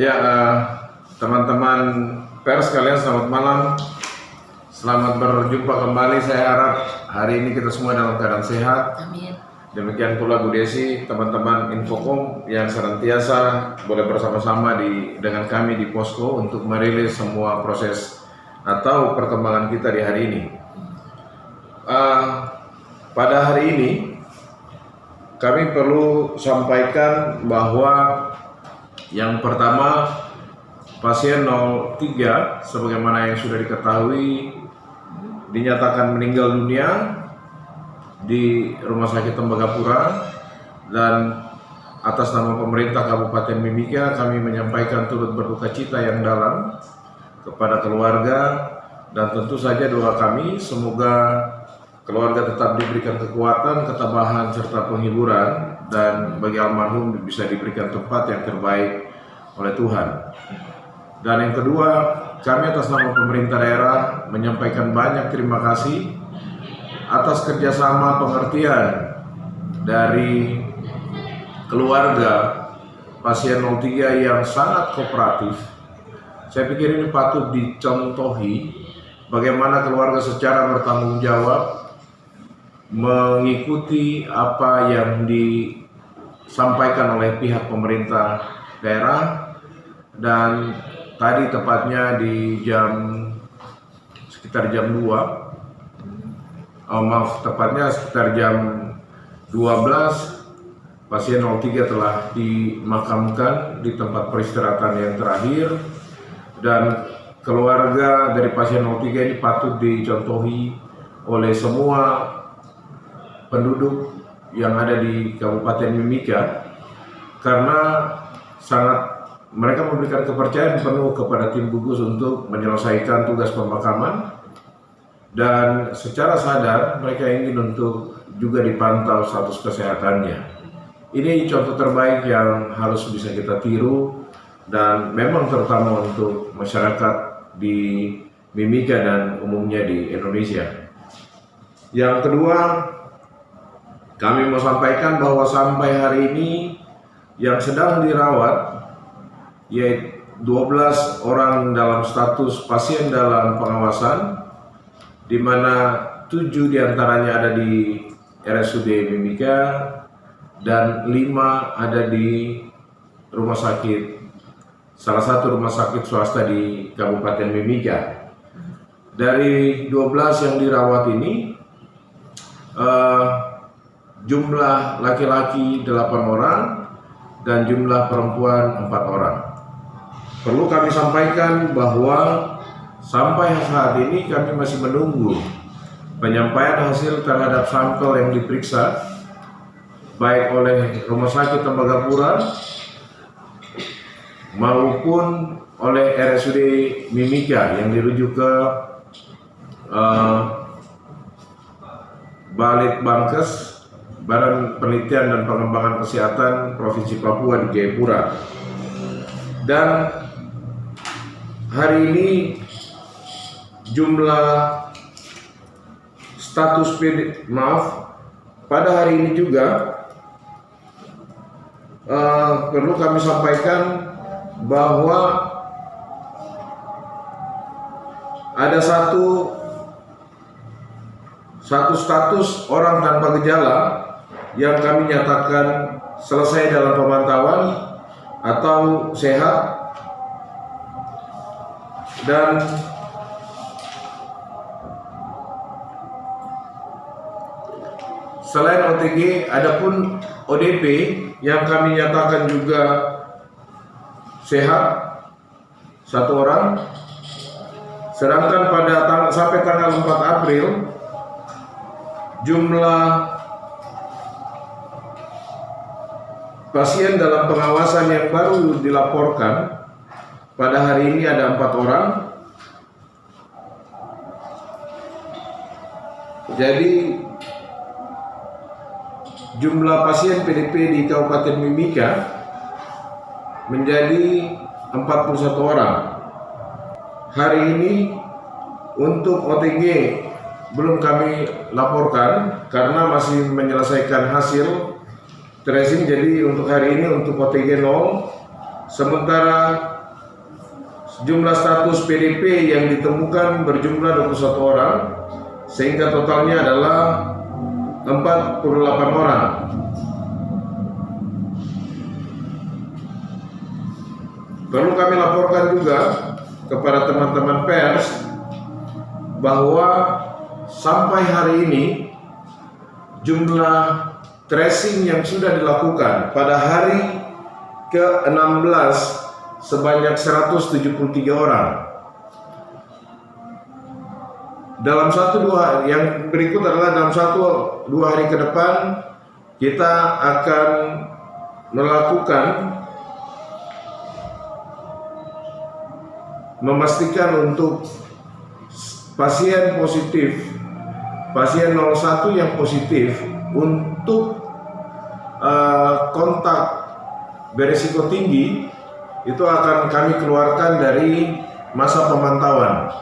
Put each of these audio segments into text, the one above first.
Ya, teman-teman pers kalian selamat malam. Selamat berjumpa kembali. Saya harap hari ini kita semua dalam keadaan sehat. Amin. Demikian pula Bu Desi, teman-teman Infocom yang senantiasa boleh bersama-sama dengan kami di Posko untuk merilis semua proses atau perkembangan kita di hari ini. Pada hari ini kami perlu sampaikan bahwa yang pertama, pasien 03 sebagaimana yang sudah diketahui dinyatakan meninggal dunia di Rumah Sakit Tembagapura, dan atas nama pemerintah Kabupaten Mimika kami menyampaikan turut berduka cita yang dalam kepada keluarga, dan tentu saja doa kami semoga keluarga tetap diberikan kekuatan, ketabahan, serta penghiburan, dan bagi almarhum bisa diberikan tempat yang terbaik oleh Tuhan. Dan yang kedua, kami atas nama pemerintah daerah menyampaikan banyak terima kasih atas kerjasama pengertian dari keluarga pasien 03 yang sangat kooperatif. Saya pikir ini patut dicontohi bagaimana keluarga secara bertanggung jawab mengikuti apa yang disampaikan oleh pihak pemerintah daerah. Dan tadi tepatnya di sekitar jam 2, tepatnya sekitar jam 12, pasien 03 telah dimakamkan di tempat peristirahatan yang terakhir. Dan keluarga dari pasien 03 ini patut dicontohi oleh semua penduduk yang ada di Kabupaten Mimika, karena mereka memberikan kepercayaan penuh kepada tim gugus untuk menyelesaikan tugas pemakaman, dan secara sadar mereka ingin untuk juga dipantau status kesehatannya. Ini contoh terbaik yang harus bisa kita tiru, dan memang terutama untuk masyarakat di Mimika dan umumnya di Indonesia. Yang kedua, kami mau sampaikan bahwa sampai hari ini yang sedang dirawat yaitu 12 orang dalam status pasien dalam pengawasan, di mana 7 diantaranya ada di RSUD Mimika dan 5 ada di rumah sakit, salah satu rumah sakit swasta di Kabupaten Mimika. Dari 12 yang dirawat ini, jumlah laki-laki 8 orang dan jumlah perempuan 4 orang. Perlu kami sampaikan bahwa sampai saat ini kami masih menunggu penyampaian hasil terhadap sampel yang diperiksa baik oleh Rumah Sakit Tembagapura maupun oleh RSUD Mimika yang dirujuk ke Balitbangkes, Badan Penelitian dan Pengembangan Kesehatan Provinsi Papua di Jayapura. Dan hari ini jumlah status pada hari ini juga perlu kami sampaikan bahwa ada satu status orang tanpa gejala yang kami nyatakan selesai dalam pemantauan atau sehat. Dan selain OTG, adapun ODP yang kami nyatakan juga sehat 1 orang. Sedangkan sampai tanggal 4 April jumlah pasien dalam pengawasan yang baru dilaporkan pada hari ini ada 4 orang. Jadi jumlah pasien PDP di Kabupaten Mimika menjadi 41 orang. Hari ini untuk OTG belum kami laporkan karena masih menyelesaikan hasil tracing. Jadi untuk hari ini untuk OTG 0 Sementara jumlah status PDP yang ditemukan berjumlah 21 orang, sehingga totalnya adalah 48 orang. Perlu kami laporkan juga kepada teman-teman pers bahwa sampai hari ini jumlah tracing yang sudah dilakukan pada hari ke-16 sebanyak 173 orang. Dalam yang berikut adalah dalam 1-2 hari ke depan kita akan melakukan memastikan untuk pasien positif, pasien 01 yang positif untuk kontak berisiko tinggi itu akan kami keluarkan dari masa pemantauan.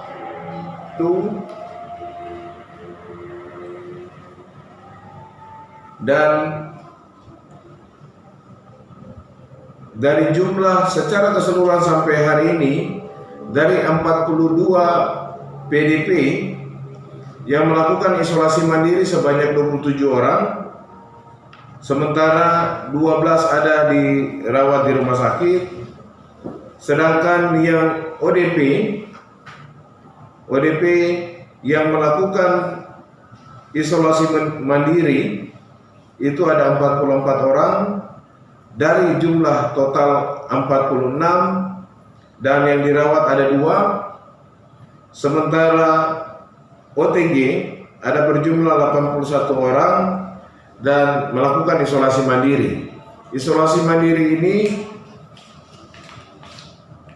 Dan dari jumlah secara keseluruhan sampai hari ini, dari 42 PDP yang melakukan isolasi mandiri sebanyak 27 orang, sementara 12 ada dirawat di rumah sakit, sedangkan yang ODP yang melakukan isolasi mandiri itu ada 44 orang dari jumlah total 46, dan yang dirawat ada 2, sementara OTG ada berjumlah 81 orang dan melakukan isolasi mandiri. Isolasi mandiri ini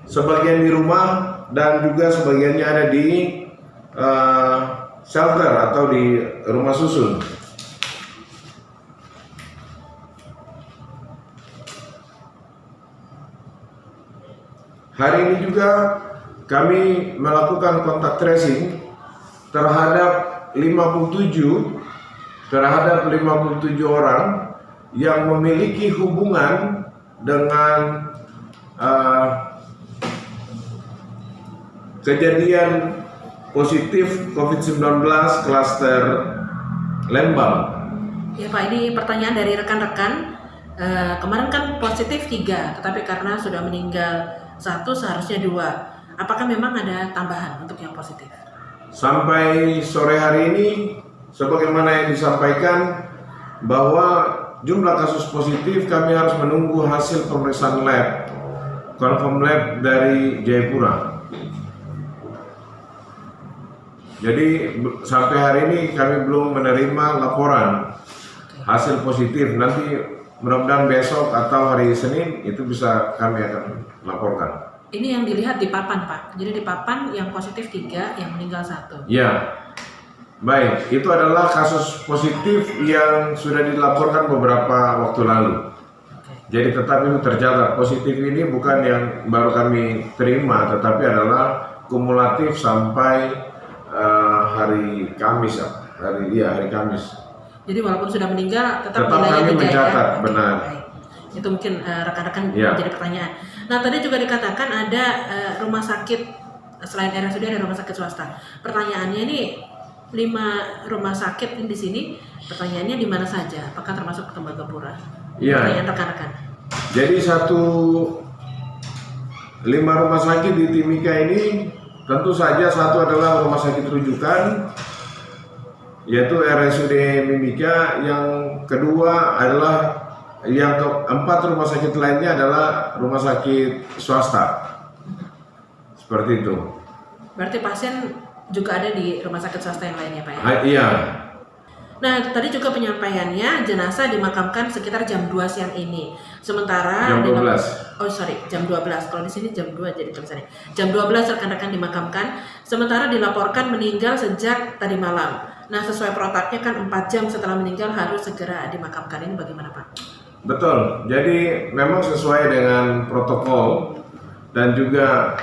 sebagian di rumah dan juga sebagiannya ada di shelter atau di rumah susun. Hari ini juga kami melakukan kontak tracing terhadap 57 orang yang memiliki hubungan dengan kejadian positif COVID-19 klaster Lembang. Ya Pak, ini pertanyaan dari rekan-rekan. Kemarin kan positif 3, tetapi karena sudah meninggal 1 seharusnya 2. Apakah memang ada tambahan untuk yang positif? Sampai sore hari ini, sebagaimana yang disampaikan bahwa jumlah kasus positif kami harus menunggu hasil pemeriksaan lab, confirm lab dari Jayapura. Jadi sampai hari ini kami belum menerima laporan hasil positif. Nanti mudah-mudahan besok atau hari Senin itu bisa kami akan laporkan. Ini yang dilihat di papan Pak. Jadi di papan yang positif 3, yang meninggal 1. Ya, baik. Itu adalah kasus positif yang sudah dilaporkan beberapa waktu lalu. Jadi tetap itu tercatat. Positif ini bukan yang baru kami terima, tetapi adalah kumulatif sampai hari Kamis, hari Kamis. Jadi walaupun sudah meninggal, tetap kami mencatat, ya? benar. Baik. Itu mungkin rekan-rekan menjadi pertanyaan. Nah tadi juga dikatakan ada rumah sakit selain RSUD ada rumah sakit swasta. Pertanyaannya ini 5 rumah sakit di sini. Pertanyaannya di mana saja? Apakah termasuk Tembagapura? Iya. Pertanyaan rekan-rekan. Jadi 5 rumah sakit di Timika ini tentu saja satu adalah rumah sakit rujukan, yaitu RSUD Mimika. Yang kedua adalah yang keempat rumah sakit lainnya adalah rumah sakit swasta. Seperti itu. Berarti pasien juga ada di rumah sakit swasta yang lainnya Pak ya? Iya. Nah tadi juga penyampaiannya jenazah dimakamkan sekitar jam 2 siang ini. Sementara jam 12. Jam 12. Kalau di sini jam 2 jadi tulisannya. Jam 12 rekan-rekan dimakamkan. Sementara dilaporkan meninggal sejak tadi malam. Nah sesuai protapnya kan 4 jam setelah meninggal harus segera dimakamkan. Ini bagaimana Pak? Betul. Jadi memang sesuai dengan protokol dan juga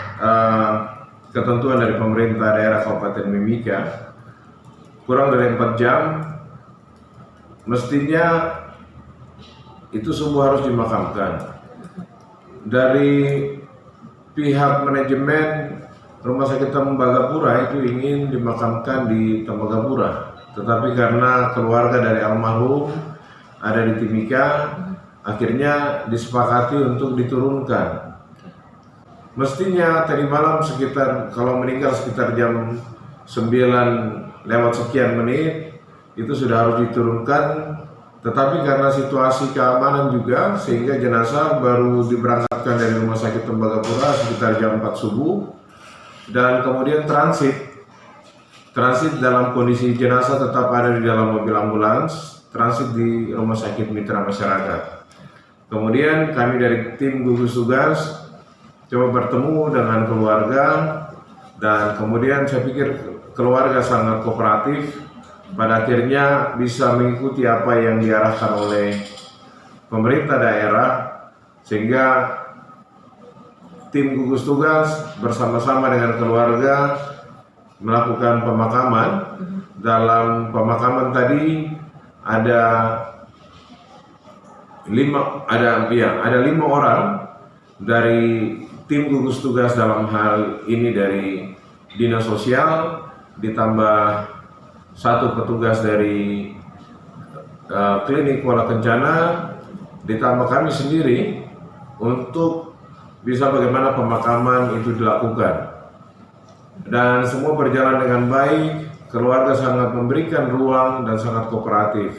ketentuan dari pemerintah daerah Kabupaten Mimika, kurang dari 4 jam mestinya itu subuh harus dimakamkan. dari pihak manajemen Rumah Sakit Tembagapura itu ingin dimakamkan di Tembagapura, tetapi karena keluarga dari almarhum ada di Timika, akhirnya disepakati untuk diturunkan. Mestinya tadi malam sekitar, kalau meninggal sekitar jam 9 lewat sekian menit, itu sudah harus diturunkan. Tetapi karena situasi keamanan juga, sehingga jenazah baru diberangkatkan dari Rumah Sakit Tembagapura sekitar jam 4 subuh. Dan kemudian transit dalam kondisi jenazah tetap ada di dalam mobil ambulans, transit di Rumah Sakit Mitra Masyarakat. Kemudian kami dari tim gugus tugas coba bertemu dengan keluarga, dan kemudian saya pikir keluarga sangat kooperatif, pada akhirnya bisa mengikuti apa yang diarahkan oleh pemerintah daerah, sehingga tim gugus tugas bersama-sama dengan keluarga melakukan pemakaman. Dalam pemakaman tadi ada 5 orang dari tim gugus tugas, dalam hal ini dari Dinas Sosial, ditambah 1 petugas dari klinik Kuala Kencana, ditambah kami sendiri untuk bisa bagaimana pemakaman itu dilakukan. Dan semua berjalan dengan baik, keluarga sangat memberikan ruang dan sangat kooperatif.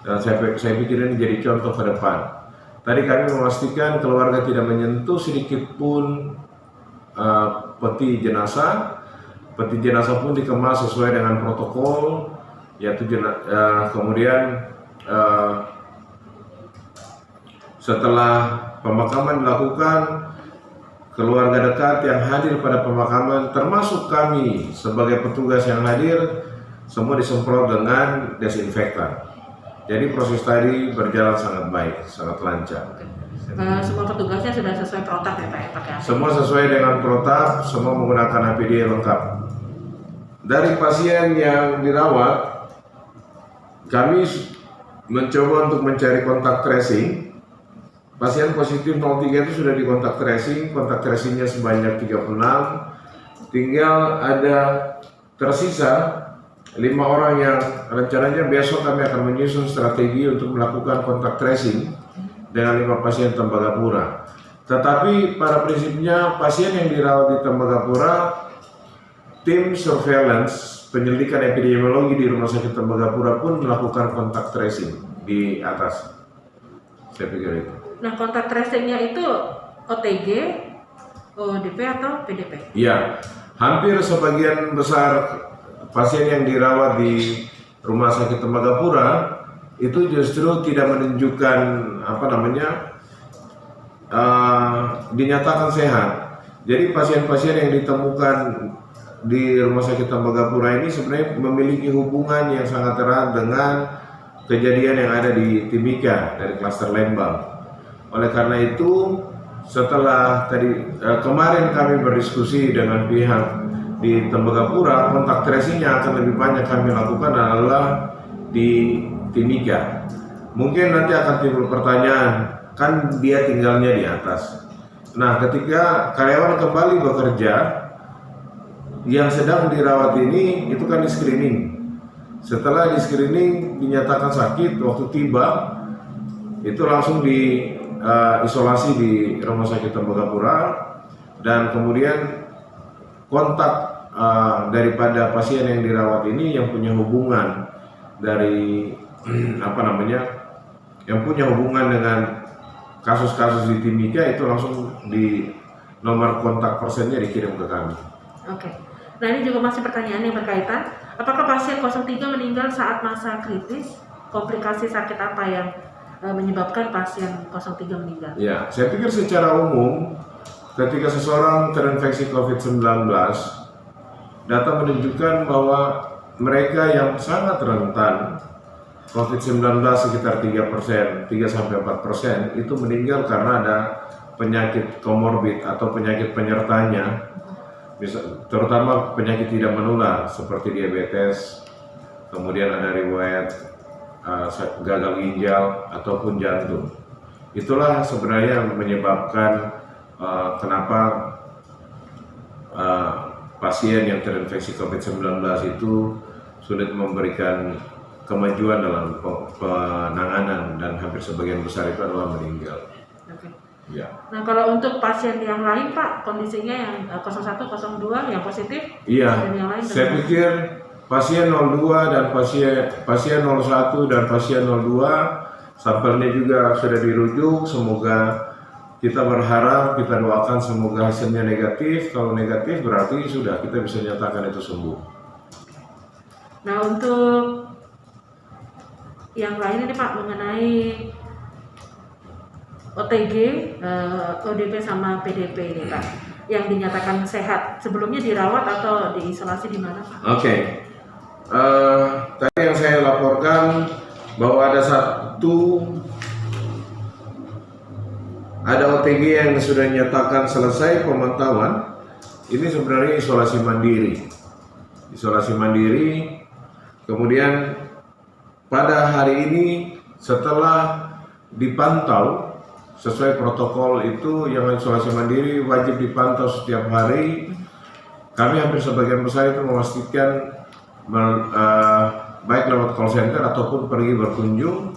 Dan saya pikir ini jadi contoh ke depan. Tadi kami memastikan keluarga tidak menyentuh sedikit pun peti jenazah. Peti jenazah pun dikemas sesuai dengan protokol, yaitu kemudian setelah pemakaman dilakukan, keluarga dekat yang hadir pada pemakaman, termasuk kami sebagai petugas yang hadir, semua disemprot dengan desinfektan. Jadi proses tadi berjalan sangat baik, sangat lancar. Semua petugasnya sudah sesuai protap ya Pak ya, pakai APD? Semua sesuai dengan protap, semua menggunakan APD lengkap. Dari pasien yang dirawat, kami mencoba untuk mencari kontak tracing. Pasien positif 03 itu sudah dikontak tracing, kontak tracingnya sebanyak 36. Tinggal ada tersisa 5 orang yang rencananya besok kami akan menyusun strategi untuk melakukan kontak tracing dengan 5 pasien Tembagapura. Tetapi pada prinsipnya pasien yang dirawat di Tembagapura, tim surveillance penyelidikan epidemiologi di Rumah Sakit Tembagapura pun melakukan kontak tracing di atas. Saya pikir itu. Nah, kontak tracingnya itu OTG, ODP atau PDP? Iya, hampir sebagian besar pasien yang dirawat di Rumah Sakit Tembagapura itu justru tidak menunjukkan dinyatakan sehat. Jadi pasien-pasien yang ditemukan di Rumah Sakit Tembagapura ini sebenarnya memiliki hubungan yang sangat erat dengan kejadian yang ada di Timika dari klaster Lembang. Oleh karena itu, setelah kemarin kami berdiskusi dengan pihak di Tembagapura, kontak tracing-nya akan lebih banyak kami lakukan adalah di Timika. Mungkin nanti akan timbul pertanyaan, kan dia tinggalnya di atas. Nah, ketika karyawan kembali bekerja, yang sedang dirawat ini itu kan di screening. Setelah di screening dinyatakan sakit, waktu tiba itu langsung di isolasi di Rumah Sakit Tembagapura, dan kemudian kontak daripada pasien yang dirawat ini yang punya hubungan dari yang punya hubungan dengan kasus-kasus di Timika itu langsung di nomor kontak persennya dikirim ke kami. Oke. Nah, ini juga masih pertanyaan yang berkaitan, apakah pasien 03 meninggal saat masa kritis? Komplikasi sakit apa yang menyebabkan pasien 03 meninggal? Ya, saya pikir secara umum ketika seseorang terinfeksi COVID-19, data menunjukkan bahwa mereka yang sangat rentan COVID-19 sekitar 3%, 3-4% itu meninggal karena ada penyakit komorbid atau penyakit penyertanya, terutama penyakit tidak menular seperti diabetes, kemudian ada riwayat gagal ginjal ataupun jantung. Itulah sebenarnya yang menyebabkan kenapa pasien yang terinfeksi COVID-19 itu sulit memberikan kemajuan dalam penanganan dan hampir sebagian besar itu adalah meninggal. Oke. Ya. Nah kalau untuk pasien yang lain Pak, kondisinya yang 01, 02 yang positif? Iya. Dan yang lain Saya pikir pasien 02 dan pasien 01 dan pasien 02 sampelnya juga sudah dirujuk. Semoga kita berharap, kita doakan semoga hasilnya negatif. Kalau negatif berarti sudah kita bisa nyatakan itu sembuh. Nah untuk yang lain ini Pak mengenai OTG, ODP sama PDP ini Pak, yang dinyatakan sehat, sebelumnya dirawat atau diisolasi di mana Pak? Oke. Tadi yang saya laporkan bahwa ada OTG yang sudah dinyatakan selesai pemantauan. Ini sebenarnya isolasi mandiri. Isolasi mandiri. Kemudian pada hari ini setelah dipantau sesuai protokol itu, yang isolasi mandiri wajib dipantau setiap hari. Kami hampir sebagian besar itu memastikan baik lewat call center ataupun pergi berkunjung,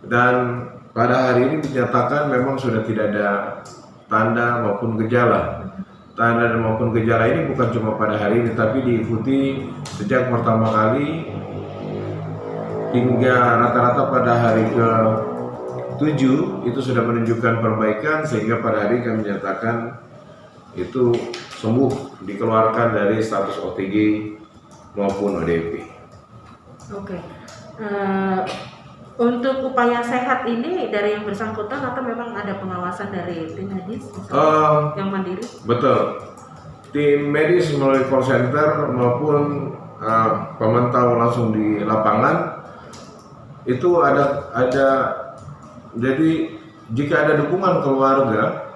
dan pada hari ini dinyatakan memang sudah tidak ada tanda maupun gejala. Tanda dan maupun gejala ini bukan cuma pada hari ini, tapi diikuti sejak pertama kali hingga rata-rata pada hari ke-7 itu sudah menunjukkan perbaikan, sehingga pada hari kami menyatakan itu sembuh, dikeluarkan dari status OTG maupun ODP. Oke. Untuk upaya sehat ini dari yang bersangkutan atau memang ada pengawasan dari tim medis yang mandiri? Betul. Tim medis melalui call center maupun pemantau langsung di lapangan itu ada. Jadi jika ada dukungan keluarga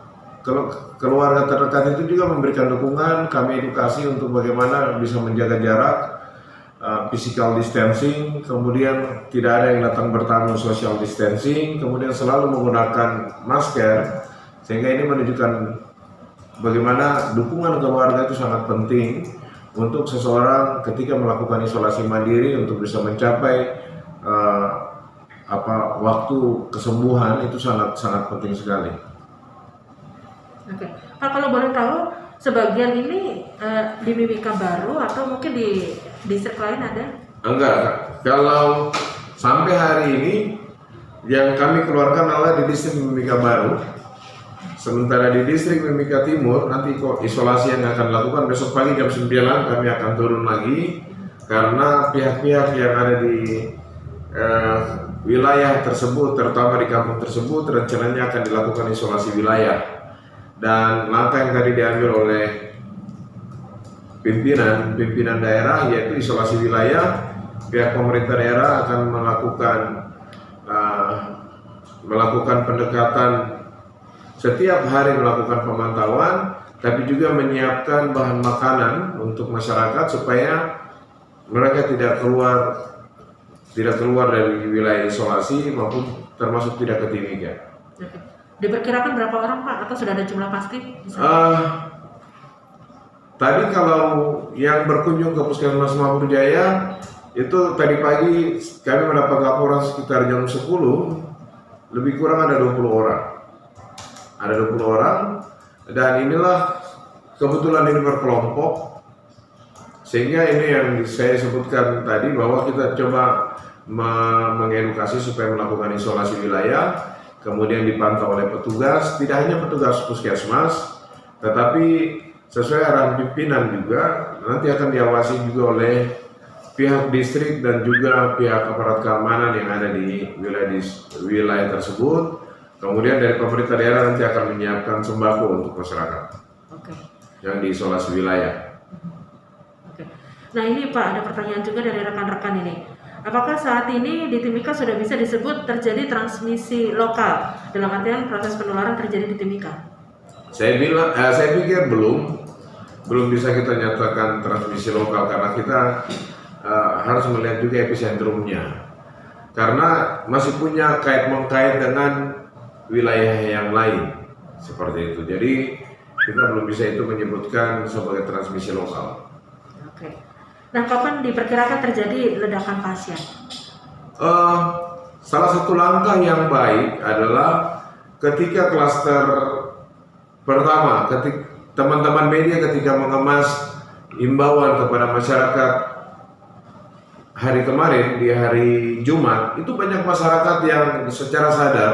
terdekat itu juga memberikan dukungan. Kami edukasi untuk bagaimana bisa menjaga jarak, physical distancing, kemudian tidak ada yang datang bertamu, social distancing, kemudian selalu menggunakan masker, sehingga ini menunjukkan bagaimana dukungan keluarga itu sangat penting untuk seseorang ketika melakukan isolasi mandiri untuk bisa mencapai waktu kesembuhan itu sangat penting sekali. Oke, Pak, kalau boleh tahu sebagian ini di Mimika Baru atau mungkin di distrik lain ada? Enggak. Kalau sampai hari ini yang kami keluarkan adalah di distrik Mimika Baru. Sementara di distrik Mimika Timur nanti kok isolasi yang akan dilakukan besok pagi jam 9 kami akan turun lagi, karena pihak-pihak yang ada di wilayah tersebut, terutama di kampung tersebut, rencananya akan dilakukan isolasi wilayah. Dan langkah yang tadi diambil oleh pimpinan daerah yaitu isolasi wilayah, pihak pemerintah daerah akan melakukan pendekatan setiap hari, melakukan pemantauan, tapi juga menyiapkan bahan makanan untuk masyarakat supaya mereka tidak keluar dari wilayah isolasi maupun termasuk tidak ke Timika. Diperkirakan berapa orang Pak, atau sudah ada jumlah pasti? Tadi kalau yang berkunjung ke Puskesmas Mapur Jaya itu tadi pagi kami mendapat laporan sekitar jam 10, lebih kurang ada 20 orang. Ada 20 orang, dan inilah kebetulan ini berkelompok, sehingga ini yang saya sebutkan tadi bahwa kita coba mengedukasi supaya melakukan isolasi wilayah, kemudian dipantau oleh petugas, tidak hanya petugas puskesmas, tetapi sesuai arahan pimpinan juga nanti akan diawasi juga oleh pihak distrik dan juga pihak aparat keamanan yang ada di wilayah tersebut. Kemudian dari pemerintah daerah nanti akan menyiapkan sembako untuk masyarakat yang diisolasi wilayah. Nah ini Pak, ada pertanyaan juga dari rekan-rekan ini. Apakah saat ini di Timika sudah bisa disebut terjadi transmisi lokal, dalam artian proses penularan terjadi di Timika? Saya pikir belum bisa kita nyatakan transmisi lokal, karena kita harus melihat juga epicentrumnya, karena masih punya kait-mengkait dengan wilayah yang lain. seperti itu. Jadi kita belum bisa itu menyebutkan sebagai transmisi lokal. Oke. Nah, kapan diperkirakan terjadi ledakan pasien? Salah satu langkah yang baik adalah ketika klaster pertama, ketika teman-teman media ketika mengemas imbauan kepada masyarakat hari kemarin di hari Jumat, itu banyak masyarakat yang secara sadar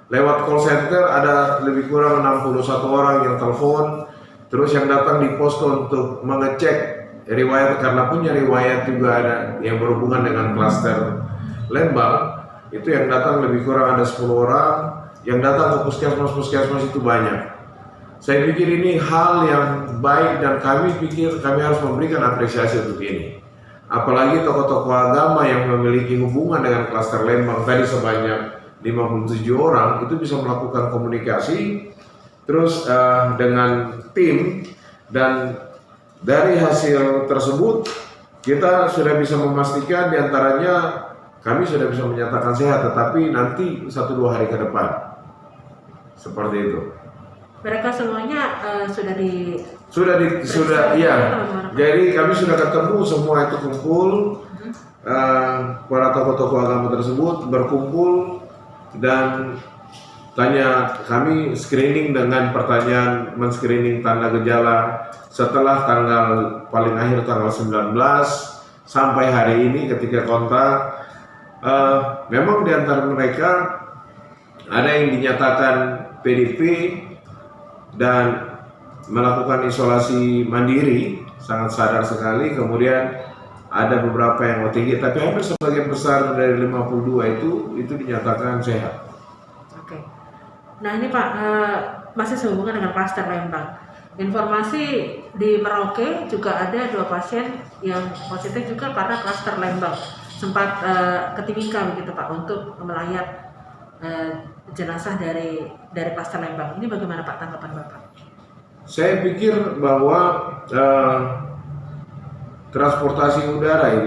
lewat call center ada lebih kurang 61 orang yang telepon, terus yang datang di posko untuk mengecek riwayat karena punya riwayat juga ada yang berhubungan dengan klaster Lembang, itu yang datang lebih kurang ada 10 orang, yang datang ke puskesmas itu banyak. Saya pikir ini hal yang baik dan kami pikir kami harus memberikan apresiasi untuk ini. Apalagi tokoh-tokoh agama yang memiliki hubungan dengan klaster Lembang tadi sebanyak 57 orang itu bisa melakukan komunikasi terus dengan tim, dan dari hasil tersebut kita sudah bisa memastikan diantaranya kami sudah bisa menyatakan sehat, tetapi nanti 1-2 hari ke depan seperti itu. Mereka semuanya sudah iya. Jadi kami sudah ketemu semua itu kumpul, para tokoh-tokoh agama tersebut berkumpul dan kami screening dengan pertanyaan men-screening tanda gejala setelah tanggal paling akhir tanggal 19 sampai hari ini ketika kontak. Memang di antara mereka ada yang dinyatakan PDP dan melakukan isolasi mandiri, sangat sadar sekali. Kemudian ada beberapa yang OTG, tapi hampir sebagian besar dari 52 itu dinyatakan sehat. Oke. Nah ini Pak, masih sehubungan dengan klaster Lembang. Informasi di Merauke juga ada 2 pasien yang positif juga karena klaster Lembang. Sempat ke Timika begitu Pak untuk melayat jenazah dari klaster Lembang. Ini bagaimana Pak tanggapan Bapak? Saya pikir bahwa transportasi udara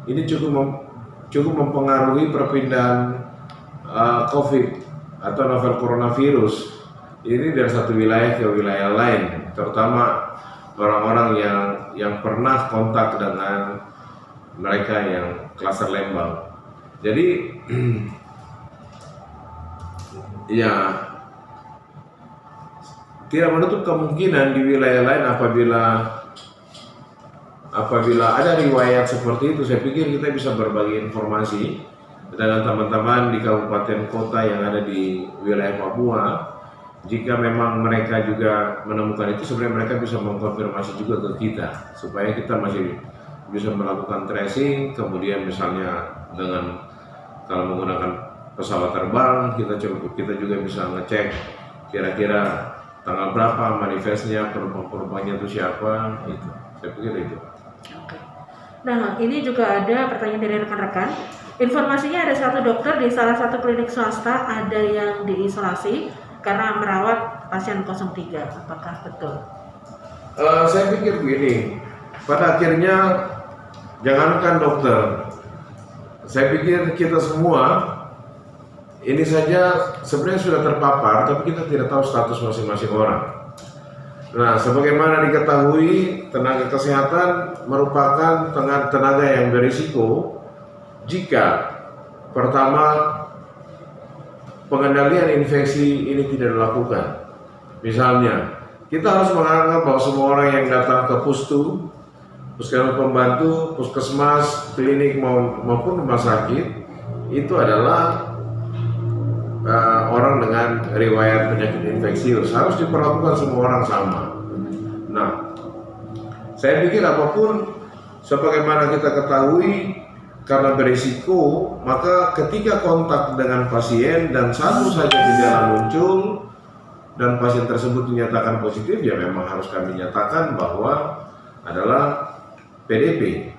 ini cukup mempengaruhi perpindahan COVID atau novel coronavirus ini dari satu wilayah ke wilayah lain, terutama orang-orang yang pernah kontak dengan mereka yang klaster Lembang. Jadi ya tidak menutup kemungkinan di wilayah lain apabila ada riwayat seperti itu. Saya pikir kita bisa berbagi informasi dengan teman-teman di kabupaten kota yang ada di wilayah Papua. Jika memang mereka juga menemukan itu, sebenarnya mereka bisa mengkonfirmasi juga ke kita supaya kita masih bisa melakukan tracing. Kemudian misalnya dengan kalau menggunakan pesawat terbang, kita juga bisa ngecek kira-kira tanggal berapa manifestnya, penumpang-penumpangnya itu siapa, itu. Saya pikir itu. Oke. Nah, ini juga ada pertanyaan dari rekan-rekan. Informasinya ada 1 dokter di salah satu klinik swasta ada yang diisolasi karena merawat pasien 03. Apakah betul? Saya pikir begini, pada akhirnya jangankan dokter, saya pikir kita semua ini saja sebenarnya sudah terpapar, tapi kita tidak tahu status masing-masing orang. Nah, sebagaimana diketahui, tenaga kesehatan merupakan tenaga yang berisiko jika pertama pengendalian infeksi ini tidak dilakukan. Misalnya, kita harus menganggap bahwa semua orang yang datang ke puskesmas pembantu, puskesmas, klinik maupun rumah sakit itu adalah orang dengan riwayat penyakit infeksius, harus diperlakukan semua orang sama. Nah, saya pikir apapun sebagaimana kita ketahui karena berisiko, maka ketika kontak dengan pasien dan satu saja gejala muncul dan pasien tersebut dinyatakan positif, ya memang harus kami nyatakan bahwa adalah PDP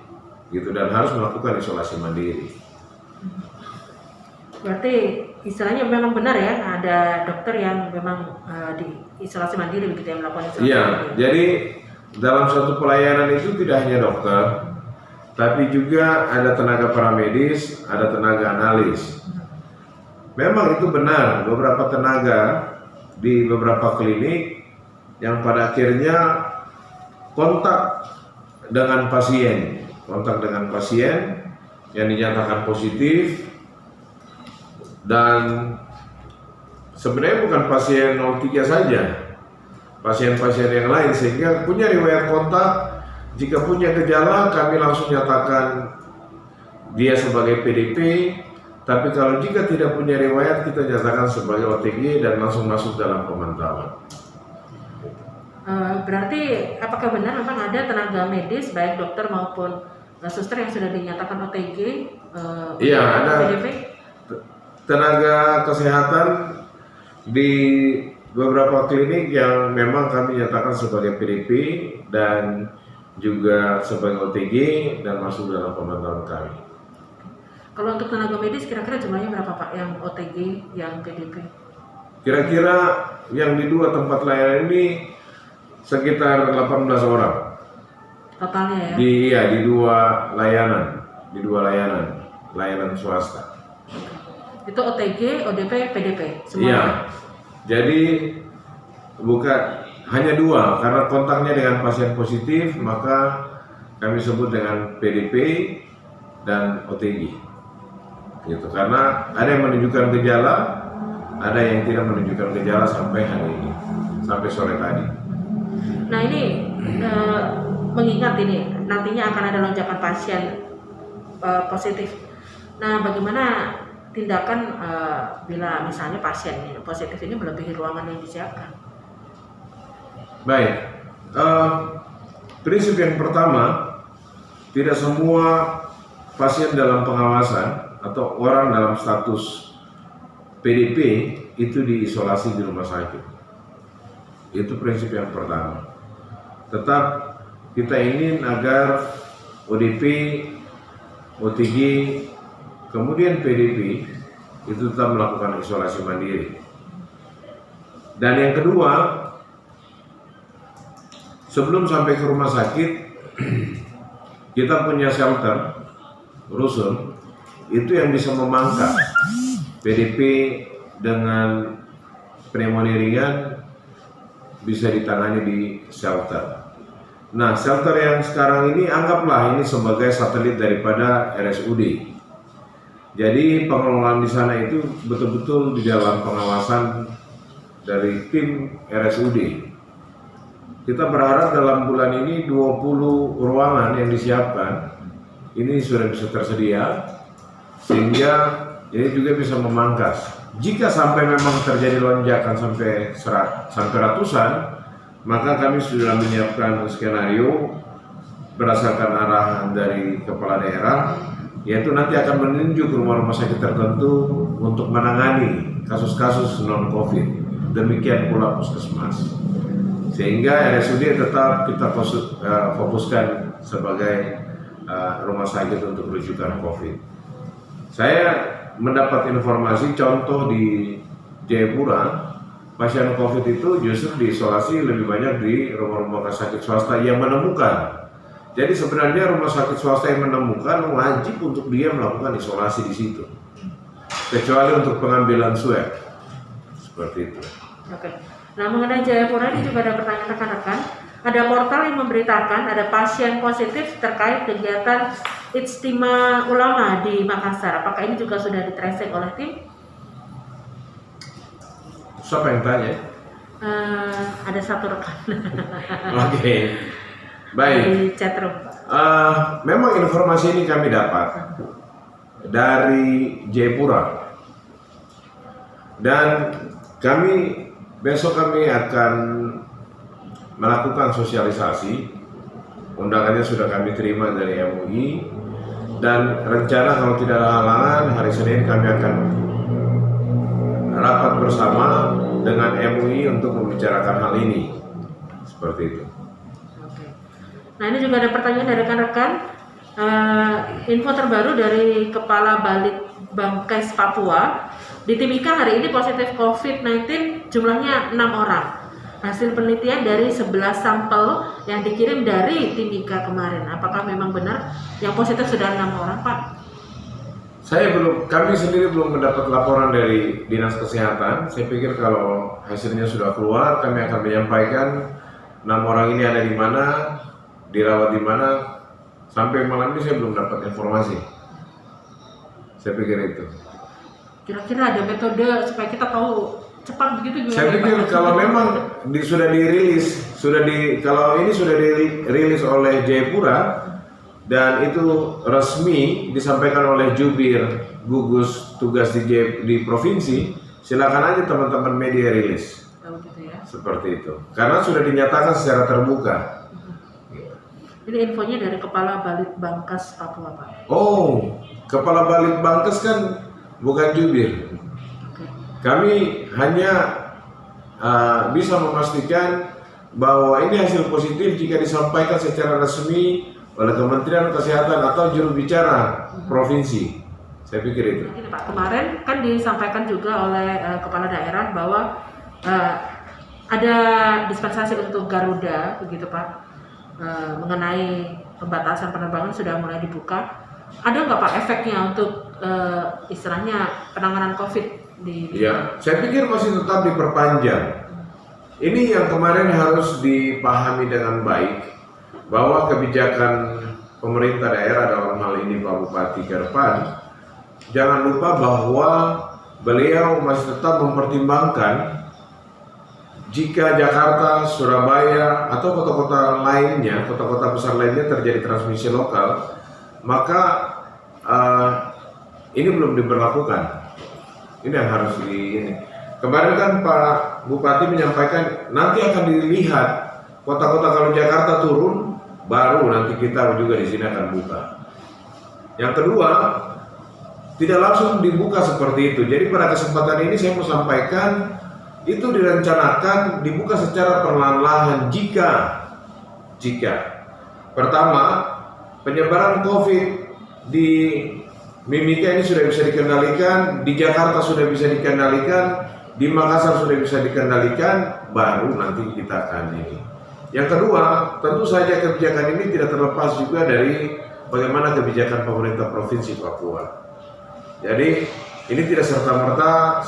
gitu, dan harus melakukan isolasi mandiri. Berarti istilahnya memang benar ya, ada dokter yang memang di isolasi mandiri begitu yang melakukan isolasi mandiri. Jadi dalam suatu pelayanan itu tidak hanya dokter, tapi juga ada tenaga paramedis, ada tenaga analis. Memang itu benar, beberapa tenaga di beberapa klinik yang pada akhirnya kontak dengan pasien yang dinyatakan positif, dan sebenarnya bukan pasien 03 saja, pasien-pasien yang lain, sehingga punya riwayat kontak. Jika punya gejala, kami langsung nyatakan dia sebagai PDP, tapi kalau jika tidak punya riwayat, kita nyatakan sebagai OTG dan langsung masuk dalam pemantauan. Berarti apakah benar memang ada tenaga medis, baik dokter maupun suster yang sudah dinyatakan OTG? Iya, ada PDP? Tenaga kesehatan di beberapa klinik yang memang kami nyatakan sebagai PDP dan juga sebagai OTG dan masuk dalam pemantauan kami. Kalau untuk tenaga medis kira-kira jumlahnya berapa Pak yang OTG, yang PDP? Kira-kira yang di 2 tempat layanan ini sekitar 18 orang. Totalnya ya? Di 2 layanan swasta. Itu OTG, ODP, PDP semua. Iya. Jadi bukan hanya 2, karena kontaknya dengan pasien positif, maka kami sebut dengan PDP dan OTG. Gitu. Karena ada yang menunjukkan gejala, ada yang tidak menunjukkan gejala sampai hari ini, sampai sore tadi. Nah ini mengingat ini nantinya akan ada lonjakan pasien positif. Nah bagaimana tindakan bila misalnya pasien positif ini melebihi ruangan yang disiapkan? Baik, prinsip yang pertama, tidak semua pasien dalam pengawasan atau orang dalam status PDP itu diisolasi di rumah sakit. Itu prinsip yang pertama. Tetap kita ingin agar ODP, OTG, kemudian PDP itu tetap melakukan isolasi mandiri. Dan yang kedua, sebelum sampai ke rumah sakit, kita punya shelter, rusun, itu yang bisa memangkas PDP dengan pneumonia ringan bisa ditangani di shelter. Nah, shelter yang sekarang ini anggaplah ini sebagai satelit daripada RSUD. Jadi pengelolaan di sana itu betul-betul di dalam pengawasan dari tim RSUD. Kita berharap dalam bulan ini 20 ruangan yang disiapkan ini sudah bisa tersedia, sehingga ini juga bisa memangkas. Jika sampai memang terjadi lonjakan sampai ratusan, maka kami sudah menyiapkan skenario berdasarkan arahan dari kepala daerah, yaitu nanti akan menunjuk rumah-rumah sakit tertentu untuk menangani kasus-kasus non-COVID. Demikian pula puskesmas. Sehingga RSUD tetap kita fokuskan sebagai rumah sakit untuk rujukan COVID. Saya mendapat informasi contoh di Jayapura, pasien COVID itu justru diisolasi lebih banyak di rumah-rumah sakit swasta yang menemukan. Jadi sebenarnya rumah sakit swasta yang menemukan wajib untuk dia melakukan isolasi di situ, kecuali untuk pengambilan swab, seperti itu. Oke. Nah mengenai Jayapura ini juga ada pertanyaan rekan-rekan. Ada portal yang memberitakan ada pasien positif terkait kegiatan Ijtima Ulama di Makassar. Apakah ini juga sudah di-tracing oleh tim? Siapa yang tanya? Ada satu rekan. Oke. Baik. Di chatroom. Memang informasi ini kami dapat dari Jayapura. Dan besok kami akan melakukan sosialisasi. Undangannya sudah kami terima dari MUI, dan rencana kalau tidak ada halangan hari Senin kami akan rapat bersama dengan MUI untuk membicarakan hal ini, seperti itu. Oke. Nah ini juga ada pertanyaan dari rekan-rekan. Info terbaru dari Kepala Balitbangkes Papua, di Timika hari ini positif COVID-19 jumlahnya 6 orang. Hasil penelitian dari 11 sampel yang dikirim dari Timika kemarin. Apakah memang benar yang positif sudah 6 orang, Pak? Kami sendiri belum mendapat laporan dari Dinas Kesehatan. Saya pikir kalau hasilnya sudah keluar, kami akan menyampaikan 6 orang ini ada di mana, dirawat di mana. Sampai malam ini saya belum dapat informasi. Saya pikir itu. Kira-kira ada metode supaya kita tahu cepat begitu juga? Saya pikir kalau memang sudah dirilis, kalau ini sudah dirilis oleh Jayapura, dan itu resmi disampaikan oleh jubir gugus tugas di provinsi, silakan aja teman-teman media rilis. Gitu ya. Seperti itu. Karena sudah dinyatakan secara terbuka. Ini infonya dari Kepala Balitbangkes Papua, Pak. Oh, Kepala Balitbangkes kan bukan jubir. Kami hanya bisa memastikan bahwa ini hasil positif jika disampaikan secara resmi oleh Kementerian Kesehatan atau juru bicara provinsi. Saya pikir itu. Ini Pak, kemarin kan disampaikan juga oleh kepala daerah bahwa ada dispensasi untuk Garuda, begitu Pak, mengenai pembatasan penerbangan sudah mulai dibuka. Ada nggak Pak efeknya untuk istilahnya penanganan COVID di? Ya, saya pikir masih tetap diperpanjang. Ini yang kemarin harus dipahami dengan baik, bahwa kebijakan pemerintah daerah dalam hal ini Pak Bupati ke depan, jangan lupa bahwa beliau masih tetap mempertimbangkan jika Jakarta, Surabaya, atau kota-kota lainnya, kota-kota besar lainnya terjadi transmisi lokal, maka ini belum diberlakukan. Ini yang harus Kemarin kan Pak Bupati menyampaikan nanti akan dilihat kota-kota, kalau Jakarta turun, baru nanti kita juga di sini akan buka. Yang kedua, tidak langsung dibuka seperti itu. Jadi pada kesempatan ini saya mau sampaikan, itu direncanakan dibuka secara perlahan-lahan jika pertama, penyebaran COVID di Mimika ini sudah bisa dikendalikan, di Jakarta sudah bisa dikendalikan, di Makassar sudah bisa dikendalikan, baru nanti kita akan ini. Yang kedua, tentu saja kebijakan ini tidak terlepas juga dari bagaimana kebijakan pemerintah Provinsi Papua. Jadi ini tidak serta-merta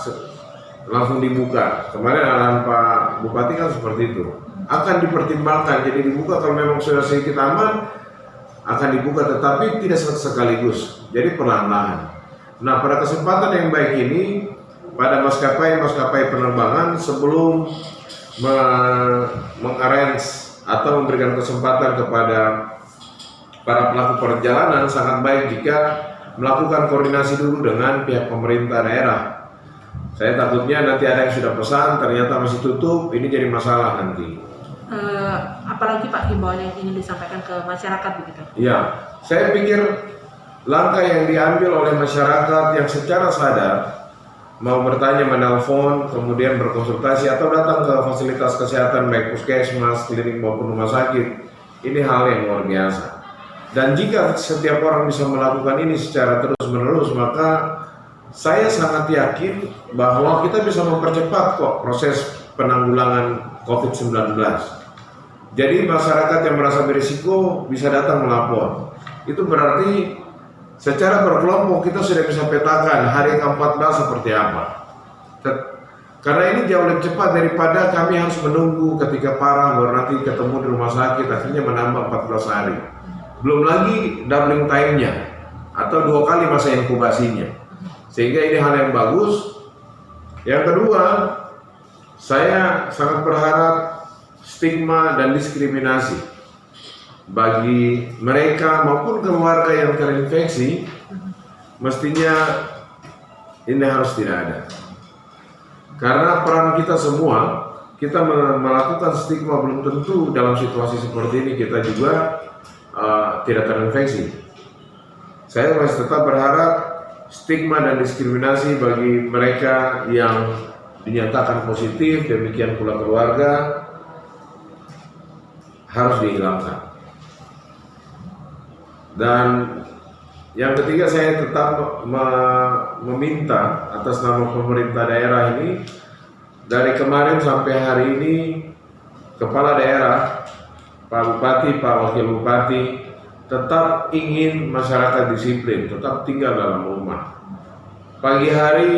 langsung dibuka. Kemarin arahan Pak Bupati kan seperti itu. Akan dipertimbangkan, jadi dibuka kalau memang sudah sedikit aman, akan dibuka, tetapi tidak sekaligus. Jadi perlahan-lahan. Nah, pada kesempatan yang baik ini, pada maskapai penerbangan sebelum mengarrange atau memberikan kesempatan kepada para pelaku perjalanan, sangat baik jika melakukan koordinasi dulu dengan pihak pemerintah daerah. Saya takutnya nanti ada yang sudah pesan ternyata masih tutup, ini jadi masalah nanti. Apalagi Pak himbauan yang ingin disampaikan ke masyarakat begitu? Ya, saya pikir langkah yang diambil oleh masyarakat yang secara sadar mau bertanya, menelpon, kemudian berkonsultasi atau datang ke fasilitas kesehatan baik puskesmas, klinik maupun rumah sakit, ini hal yang luar biasa. Dan jika setiap orang bisa melakukan ini secara terus-menerus, maka saya sangat yakin bahwa kita bisa mempercepat kok proses penanggulangan COVID-19. Jadi masyarakat yang merasa berisiko bisa datang melapor. Itu berarti secara berkelompok kita sudah bisa petakan hari ke-14 seperti apa. Karena ini jauh lebih cepat daripada kami harus menunggu ketika parah baru nanti ketemu di rumah sakit, akhirnya menambah 14 hari. Belum lagi doubling time-nya atau 2 kali masa inkubasinya. Sehingga ini hal yang bagus. Yang kedua, saya sangat berharap stigma dan diskriminasi bagi mereka maupun keluarga yang terinfeksi mestinya ini harus tidak ada. Karena peran kita semua, kita melakukan stigma, belum tentu dalam situasi seperti ini kita juga tidak terinfeksi. Saya masih tetap berharap stigma dan diskriminasi bagi mereka yang dinyatakan positif, demikian pula keluarga, harus dihilangkan. Dan yang ketiga, saya tetap meminta atas nama pemerintah daerah ini, dari kemarin sampai hari ini, kepala daerah, Pak Bupati, Pak Wakil Bupati, tetap ingin masyarakat disiplin, tetap tinggal dalam rumah. Pagi hari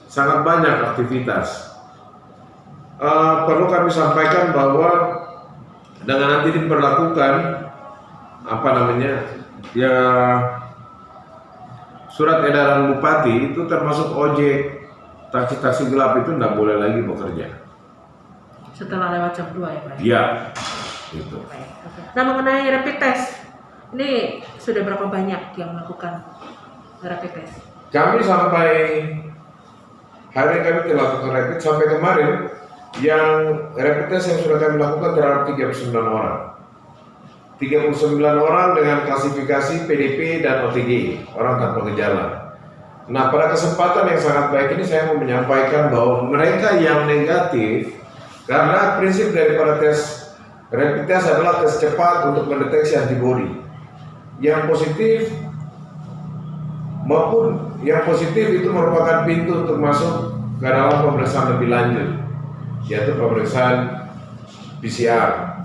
sangat banyak aktivitas. Perlu kami sampaikan bahwa dengan nanti diberlakukan surat edaran bupati itu termasuk ojek, taksi-taksi gelap itu tidak boleh lagi bekerja. Setelah lewat jam 2 ya Pak? Iya, gitu. Nah mengenai rapid test, ini sudah berapa banyak yang melakukan rapid test? Kami sampai hari ini kami telah lakukan rapid sampai kemarin yang rapid test yang sudah kami lakukan terhadap 39 orang. 39 orang dengan klasifikasi PDP dan OTG, orang tanpa gejala. Nah, pada kesempatan yang sangat baik ini saya mau menyampaikan bahwa mereka yang negatif, karena prinsip daripada tes rapid test adalah tes cepat untuk mendeteksi antibodi. Yang positif maupun yang positif itu merupakan pintu untuk masuk ke dalam pemeriksaan lebih lanjut, yaitu pemeriksaan PCR.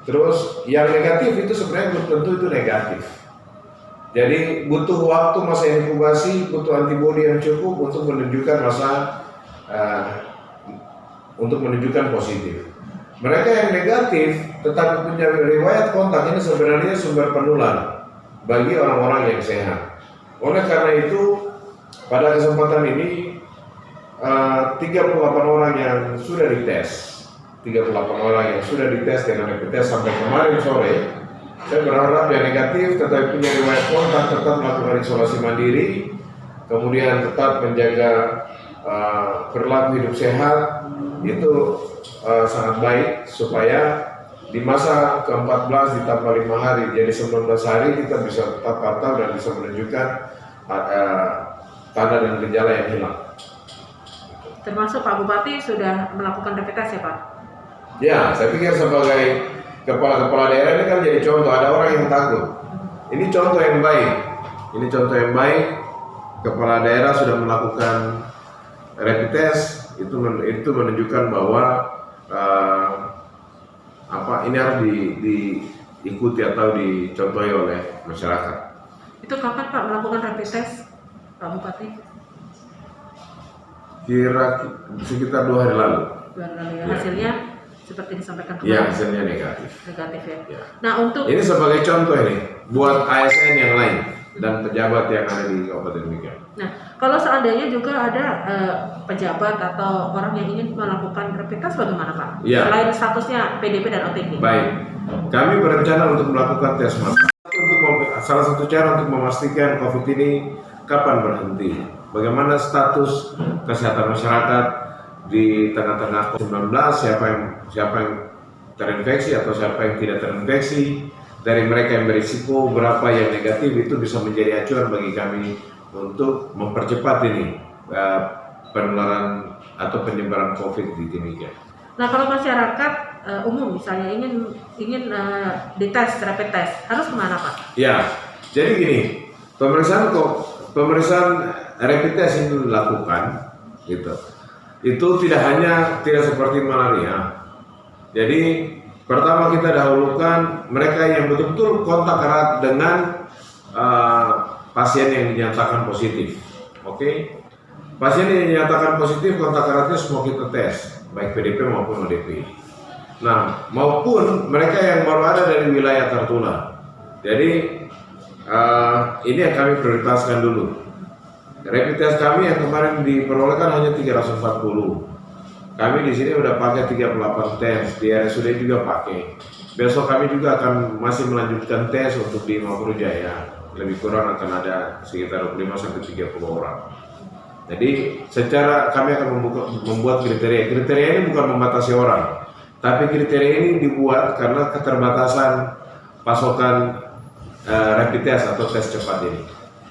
Terus yang negatif itu sebenarnya belum tentu itu negatif. Jadi butuh waktu masa inkubasi, butuh antibodi yang cukup untuk menunjukkan untuk menunjukkan positif. Mereka yang negatif tetapi punya riwayat kontak ini sebenarnya sumber penular bagi orang-orang yang sehat. Oleh karena itu pada kesempatan ini 38 orang yang sudah dites, 38 orang yang sudah dites dengan rapid test sampai kemarin sore. Saya berharap yang negatif tetapi punya riwayat kontak tetap melakukan isolasi mandiri, kemudian tetap menjaga perilaku hidup sehat, itu sangat baik supaya di masa ke-14 ditambah 5 hari, jadi 19 hari kita bisa tetap pantau dan bisa menunjukkan tanda dan gejala yang hilang. Termasuk Pak Bupati sudah melakukan rapid test ya Pak? Ya, saya pikir sebagai kepala daerah ini kan jadi contoh, ada orang yang takut. Ini contoh yang baik. Ini contoh yang baik. Kepala daerah sudah melakukan rapid test, itu menunjukkan bahwa ini harus diikuti atau dicontohi oleh masyarakat. Itu kapan Pak melakukan rapid test, Pak Bupati? Kira sekitar 2 hari lalu. 2 hari lalu ya. Hasilnya seperti disampaikan kemarin. Iya, hasilnya negatif. Negatif ya. Ya. Nah untuk ini sebagai contoh ini buat ASN yang lain dan pejabat yang ada di Kabupaten Mimika. Nah, kalau seandainya juga ada pejabat atau orang yang ingin melakukan rapid test bagaimana Pak? Ya. Selain statusnya PDP dan OTG. Baik, kami berencana untuk melakukan tes massal. Salah satu cara untuk memastikan COVID ini kapan berhenti, bagaimana status kesehatan masyarakat di tengah-tengah COVID-19, siapa yang terinfeksi atau siapa yang tidak terinfeksi, dari mereka yang berisiko berapa yang negatif, itu bisa menjadi acuan bagi kami untuk mempercepat ini penularan atau penyebaran COVID di Timika. Nah, kalau masyarakat umum misalnya ingin dites rapid test, harus kemana Pak? Ya, jadi gini, pemeriksaan rapid test ini dilakukan, gitu. Itu tidak seperti malaria. Jadi pertama kita dahulukan mereka yang betul-betul kontak erat dengan pasien yang dinyatakan positif. Oke? Pasien yang dinyatakan positif kontak eratnya semua kita tes, baik PDP maupun ODP. Nah, maupun mereka yang baru ada dari wilayah tertular. Jadi ini yang kami prioritaskan dulu. Rapid test kami yang kemarin diperolehkan hanya 340. Kami di sini udah pakai 38 tes, di RSUD juga pakai. Besok kami juga akan masih melanjutkan tes untuk di Mapuru Jaya. Lebih kurang akan ada sekitar 25-30 orang. Jadi secara kami akan membuat kriteria. Kriteria ini bukan membatasi orang, tapi kriteria ini dibuat karena keterbatasan pasokan rapid test atau tes cepat ini.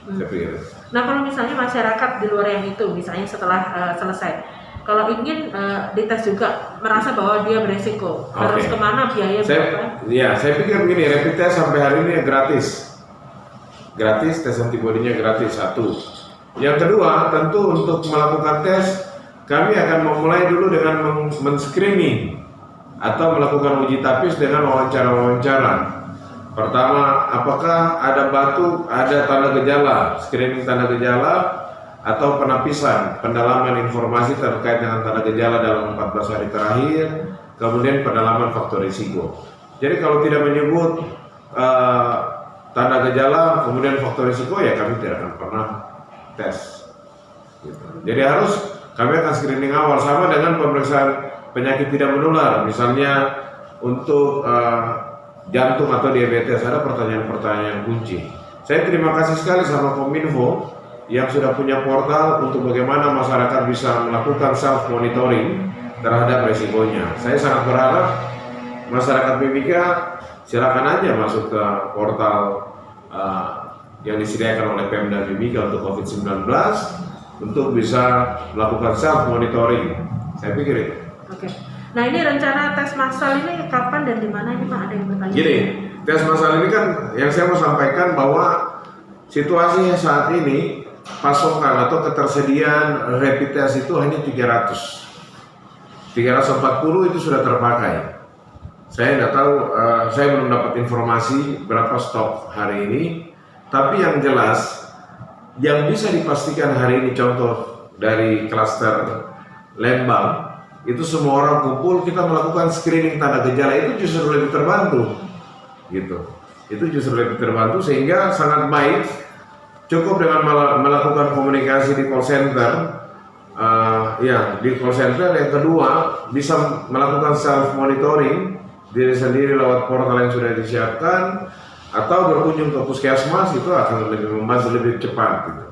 Saya pikir. Nah, kalau misalnya masyarakat di luar yang itu, misalnya setelah selesai, kalau ingin dites juga merasa bahwa dia beresiko, harus kemana biaya berapa? Saya pikir begini, rapid test sampai hari ini gratis, tes antibodinya gratis, satu. Yang kedua, tentu untuk melakukan tes, kami akan memulai dulu dengan men-screening atau melakukan uji tapis dengan wawancara-wawancara. Pertama, apakah ada batuk, ada tanda gejala, screening tanda gejala, atau penapisan, pendalaman informasi terkait dengan tanda gejala dalam 14 hari terakhir, kemudian pendalaman faktor risiko. Jadi kalau tidak menyebut tanda gejala, kemudian faktor risiko, ya kami tidak akan pernah tes. Gitu. Jadi kami akan screening awal, sama dengan pemeriksaan penyakit tidak menular, misalnya untuk jantung atau diabetes, ada pertanyaan-pertanyaan kunci. Saya terima kasih sekali sama Kominfo yang sudah punya portal untuk bagaimana masyarakat bisa melakukan self monitoring terhadap resikonya. Saya sangat berharap masyarakat Mimika silakan aja masuk ke portal yang disediakan oleh Pemda Mimika untuk COVID-19 untuk bisa melakukan self monitoring. Saya pikir itu. Oke. Nah, ini rencana tes massal ini kapan dan di mana ini Pak? Ada yang bertanya? Gini, tes massal ini kan yang saya mau sampaikan bahwa situasinya saat ini pasokan atau ketersediaan rapid test itu hanya 300. 340 itu sudah terpakai. Saya tidak tahu, saya belum dapat informasi berapa stok hari ini. Tapi yang jelas, yang bisa dipastikan hari ini contoh dari klaster Lembang, itu semua orang kumpul, kita melakukan screening tanda gejala, itu justru lebih terbantu, gitu. Itu justru lebih terbantu sehingga sangat baik. Cukup dengan melakukan komunikasi di call center, di call center. Yang kedua, bisa melakukan self monitoring diri sendiri lewat portal yang sudah disiapkan, atau berkunjung ke puskesmas, itu akan lebih membantu, lebih cepat, gitu.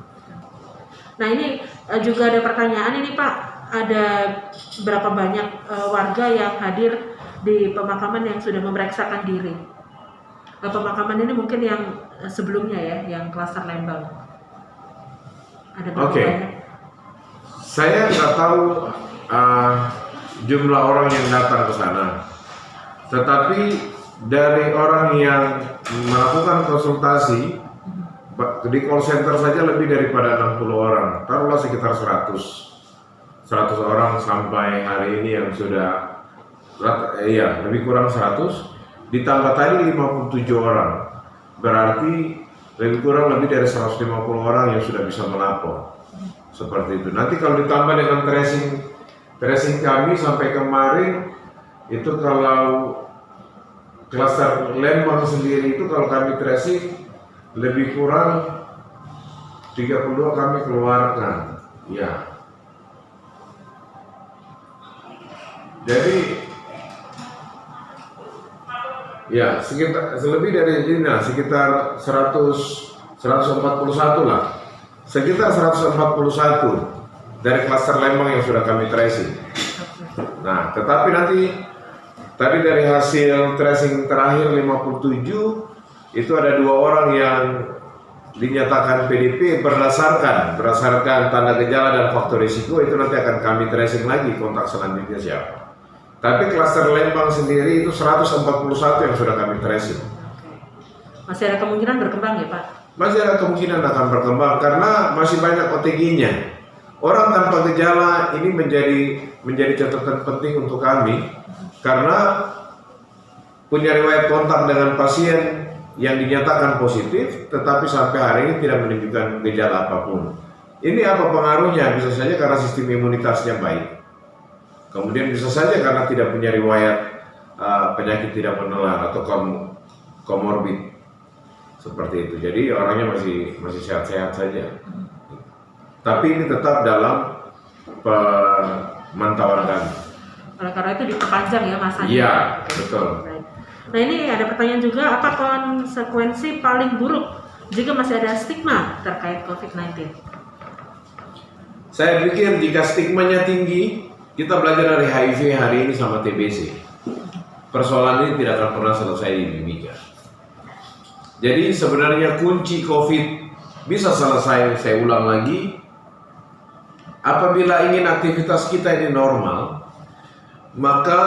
Nah, ini juga ada pertanyaan ini Pak. Ada berapa banyak warga yang hadir di pemakaman yang sudah memeriksakan diri? Pemakaman ini mungkin yang sebelumnya ya, yang klaster Lembang. Ada berapa banyak? Saya nggak tahu jumlah orang yang datang ke sana. Tetapi dari orang yang melakukan konsultasi di call center saja lebih daripada 60 orang. Taruhlah sekitar 100 orang sampai hari ini yang sudah lebih kurang 100, ditambah tadi 57 orang, berarti lebih kurang lebih dari 150 orang yang sudah bisa melapor seperti itu. Nanti kalau ditambah dengan tracing kami sampai kemarin itu, kalau klaster Lembang sendiri itu kalau kami tracing lebih kurang 32 kami keluarkan, ya. Jadi ya sekitar lebih dari ini, sekitar 141 lah, sekitar 141 dari klaster Lembang yang sudah kami tracing. Nah, tetapi nanti tadi dari hasil tracing terakhir 57 itu ada 2 orang yang dinyatakan PDP berdasarkan tanda gejala dan faktor risiko, itu nanti akan kami tracing lagi kontak selanjutnya siapa. Tapi klaster Lembang sendiri itu 141 yang sudah kami tracing. Masih ada kemungkinan berkembang ya Pak? Masih ada kemungkinan akan berkembang karena masih banyak OTG-nya. Orang tanpa gejala ini menjadi catatan penting untuk kami karena punya riwayat kontak dengan pasien yang dinyatakan positif tetapi sampai hari ini tidak menunjukkan gejala apapun. Ini apa pengaruhnya? Bisa saja karena sistem imunitasnya baik. Kemudian bisa saja karena tidak punya riwayat penyakit tidak menular atau komorbid seperti itu. Jadi orangnya masih sehat-sehat saja. Tapi ini tetap dalam pemantauan kami. Oleh karena itu diperpanjang ya masanya. Iya, betul. Nah, ini ada pertanyaan juga, apa konsekuensi paling buruk jika masih ada stigma terkait COVID-19? Saya pikir jika stigmanya tinggi, kita belajar dari HIV hari ini sama TBC. Persoalan ini tidak akan pernah selesai di Mimika. Jadi sebenarnya kunci COVID bisa selesai, saya ulang lagi, apabila ingin aktivitas kita ini normal, maka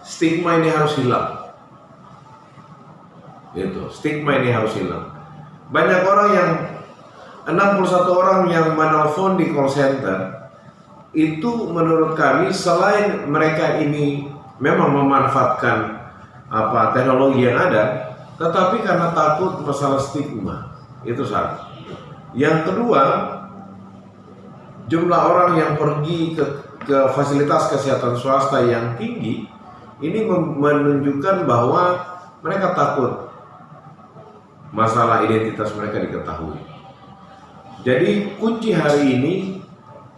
stigma ini harus hilang. Gitu, stigma ini harus hilang. Banyak orang yang 61 orang yang menelpon di call center itu menurut kami selain mereka ini memang memanfaatkan teknologi yang ada, tetapi karena takut masalah stigma. Itu satu. Yang kedua, jumlah orang yang pergi ke fasilitas kesehatan swasta yang tinggi ini menunjukkan bahwa mereka takut masalah identitas mereka diketahui. Jadi kunci hari ini,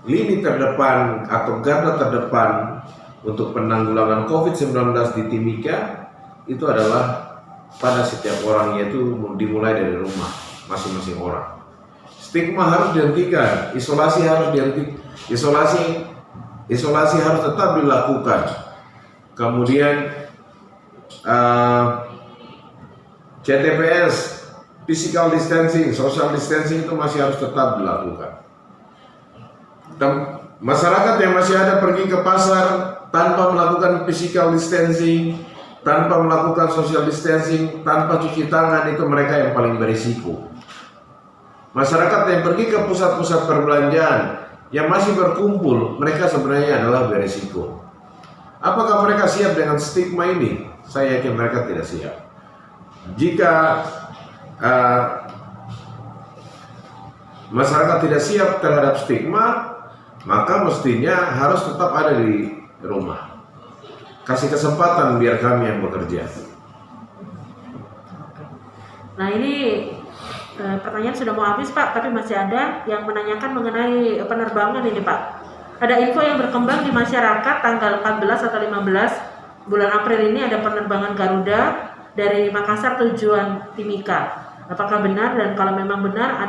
lini terdepan atau garda terdepan untuk penanggulangan COVID-19 di Timika itu adalah pada setiap orang, yaitu dimulai dari rumah masing-masing orang. Stigma harus dihentikan, isolasi harus dihentikan, isolasi harus tetap dilakukan. Kemudian CTPS, physical distancing, social distancing itu masih harus tetap dilakukan. Dan masyarakat yang masih ada pergi ke pasar tanpa melakukan physical distancing, tanpa melakukan social distancing, tanpa cuci tangan, itu mereka yang paling berisiko. Masyarakat yang pergi ke pusat-pusat perbelanjaan yang masih berkumpul, mereka sebenarnya adalah berisiko. Apakah mereka siap dengan stigma ini? Saya yakin mereka tidak siap. Jika masyarakat tidak siap terhadap stigma, maka mestinya harus tetap ada di rumah. Kasih kesempatan biar kami yang bekerja. Nah, ini pertanyaan sudah mau habis, Pak, tapi masih ada yang menanyakan mengenai penerbangan ini, Pak. Ada info yang berkembang di masyarakat tanggal 14 atau 15 bulan April ini ada penerbangan Garuda dari Makassar tujuan Timika. Apakah benar, dan kalau memang benar,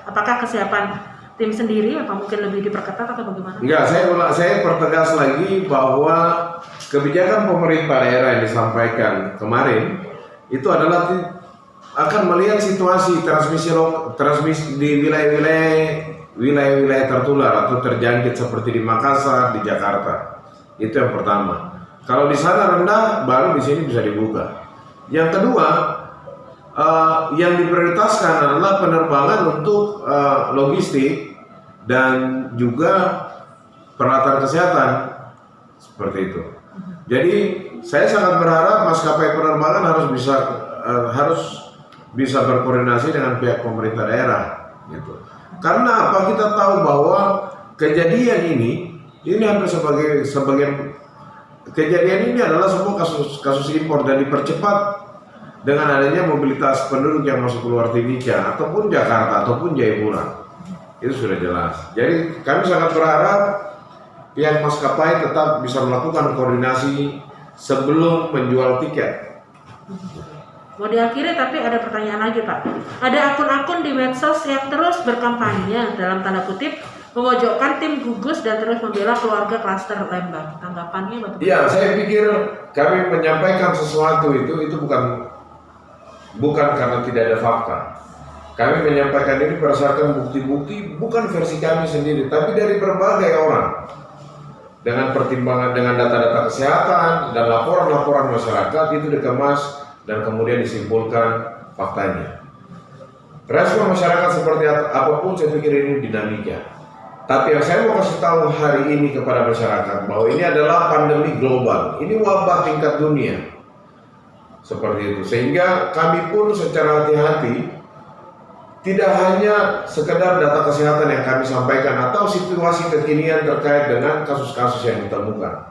apakah kesiapan tim sendiri apa mungkin lebih diperketat atau bagaimana? Enggak, saya pertegas lagi bahwa kebijakan pemerintah daerah yang disampaikan kemarin itu adalah akan melihat situasi transmisi di wilayah-wilayah tertular atau terjangkit seperti di Makassar, di Jakarta. Itu yang pertama. Kalau di sana rendah, baru di sini bisa dibuka. Yang kedua, yang diprioritaskan adalah penerbangan untuk logistik dan juga peralatan kesehatan seperti itu. Jadi saya sangat berharap maskapai penerbangan harus bisa berkoordinasi dengan pihak pemerintah daerah, gitu. Karena apa? Kita tahu bahwa kejadian ini hampir sebagian kejadian ini adalah semua kasus impor dan dipercepat dengan adanya mobilitas penduduk yang masuk keluar Timika ataupun Jakarta ataupun Jayapura. Itu sudah jelas. Jadi kami sangat berharap pihak maskapai tetap bisa melakukan koordinasi sebelum menjual tiket. Mau diakhiri, tapi ada pertanyaan lagi, Pak. Ada akun-akun di medsos yang terus berkampanye dalam tanda kutip memojokkan tim gugus dan terus membela keluarga klaster Lembang. Tanggapannya bagaimana? Iya, saya pikir kami menyampaikan sesuatu itu bukan karena tidak ada fakta. Kami menyampaikan ini berdasarkan bukti-bukti, bukan versi kami sendiri, tapi dari berbagai orang. Dengan pertimbangan dengan data-data kesehatan dan laporan-laporan masyarakat itu dikemas dan kemudian disimpulkan faktanya. Respon masyarakat seperti apapun saya pikir ini dinamika. Tapi yang saya mau kasih tahu hari ini kepada masyarakat bahwa ini adalah pandemi global, ini wabah tingkat dunia. Seperti itu. Sehingga kami pun secara hati-hati tidak hanya sekedar data kesehatan yang kami sampaikan atau situasi kekinian terkait dengan kasus-kasus yang ditemukan.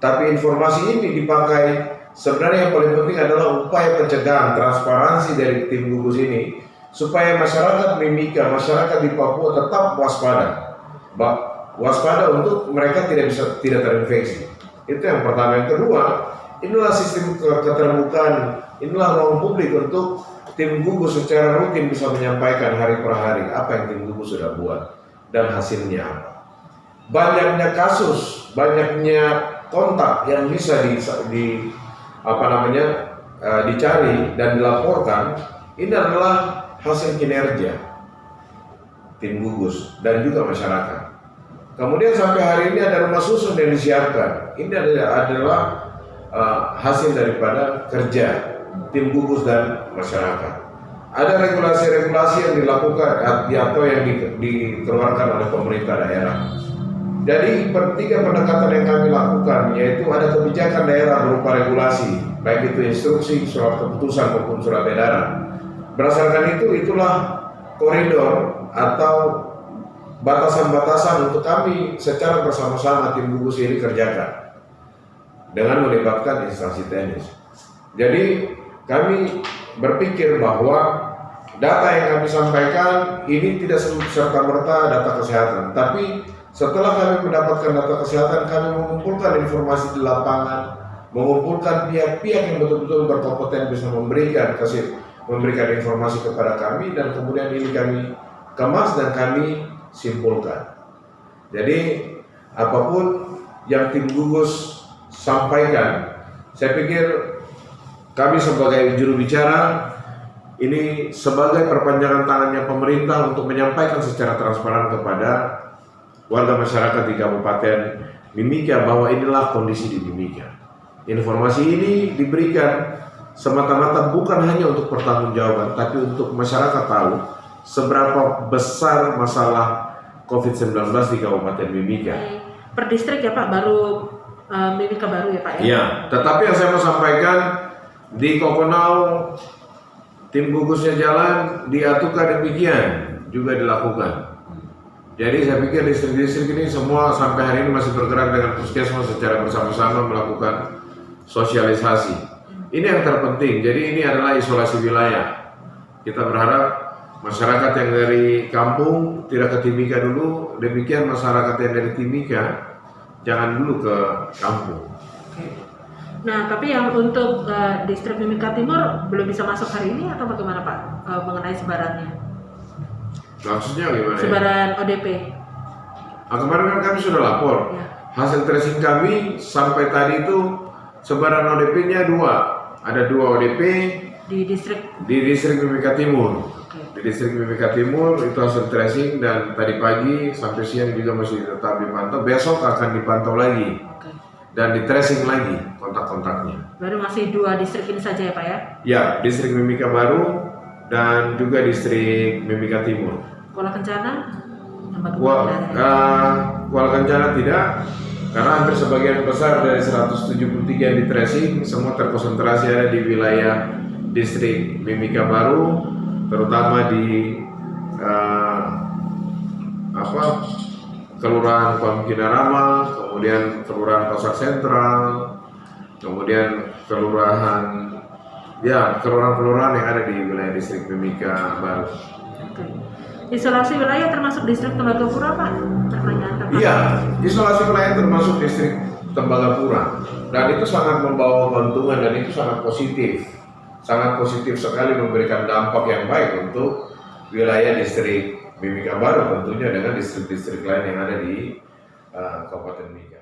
Tapi informasi ini dipakai, sebenarnya yang paling penting adalah upaya pencegahan, transparansi dari tim gugus ini supaya masyarakat Mimika, masyarakat di Papua tetap waspada untuk mereka tidak terinfeksi. Itu yang pertama. Yang kedua, inilah sistem keterbukaan, inilah ruang publik untuk tim gugus secara rutin bisa menyampaikan hari per hari apa yang tim gugus sudah buat dan hasilnya apa. Banyaknya kasus, banyaknya kontak yang bisa dicari dan dilaporkan, ini adalah hasil kinerja tim gugus dan juga masyarakat. Kemudian sampai hari ini ada rumah susun yang disiapkan. Ini adalah hasil daripada kerja tim gugus dan masyarakat. Ada regulasi-regulasi yang dilakukan atau yang dikeluarkan oleh pemerintah daerah. Jadi tiga pendekatan yang kami lakukan, yaitu ada kebijakan daerah berupa regulasi, baik itu instruksi, surat keputusan maupun surat edaran. Berdasarkan itulah koridor atau batasan-batasan untuk kami secara bersama-sama tim gugus ini kerjakan dengan melibatkan instansi teknis. Jadi kami berpikir bahwa data yang kami sampaikan ini tidak serta-merta data kesehatan, tapi setelah kami mendapatkan data kesehatan, kami mengumpulkan informasi di lapangan, mengumpulkan pihak-pihak yang betul-betul berkompeten bisa memberikan informasi kepada kami, dan kemudian ini kami kemas dan kami simpulkan. Jadi apapun yang tim gugus sampaikan, saya pikir kami sebagai juru bicara ini sebagai perpanjangan tangannya pemerintah untuk menyampaikan secara transparan kepada warga masyarakat di Kabupaten Mimika bahwa inilah kondisi di Mimika. Informasi ini diberikan semata-mata bukan hanya untuk pertanggungjawaban, tapi untuk masyarakat tahu seberapa besar masalah COVID-19 di Kabupaten Mimika. Per distrik ya Pak, baru Mimika baru ya Pak ya? Iya, tetapi yang saya mau sampaikan di Kokonau tim gugusnya jalan, di Atuka demikian juga dilakukan. Jadi saya pikir distrik-distrik ini semua sampai hari ini masih bergerak dengan puskesmas secara bersama-sama melakukan sosialisasi. Ini yang terpenting. Jadi ini adalah isolasi wilayah. Kita berharap masyarakat yang dari kampung tidak ke Timika dulu, demikian masyarakat yang dari Timika jangan dulu ke kampung. Nah, tapi yang untuk distrik Mimika Timur belum bisa masuk hari ini atau bagaimana Pak mengenai sebarannya? Maksudnya gimana? Sebaran ODP. Kemarin kan kami sudah lapor. Ya. Hasil tracing kami sampai tadi itu sebaran ODP-nya 2. Ada 2 ODP di distrik Mimika Timur. Okay. Di distrik Mimika Timur itu hasil tracing, dan tadi pagi sampai siang juga masih tetap dipantau. Besok akan dipantau lagi. Okay. Dan di tracing lagi kontak-kontaknya. Baru masih 2 distrik ini saja ya Pak ya? Ya, distrik Mimika Baru dan juga distrik Mimika Timur. Kuala Kencana? Kuala Kencana tidak, karena hampir sebagian besar dari 173 yang di tracing semua terkonsentrasi ada di wilayah distrik Mimika Baru, terutama di Kelurahan Pamkinarama, kemudian Kelurahan Pasar Sentral, kemudian kelurahan yang ada di wilayah distrik Mimika Baru. Oke. Isolasi wilayah termasuk distrik Tembagapura Pak? Iya, isolasi wilayah termasuk distrik Tembagapura, dan itu sangat membawa keuntungan dan itu sangat positif sekali, memberikan dampak yang baik untuk wilayah distrik Mimika Baru, tentunya dengan distrik-distrik lain yang ada di Kabupaten Mimika.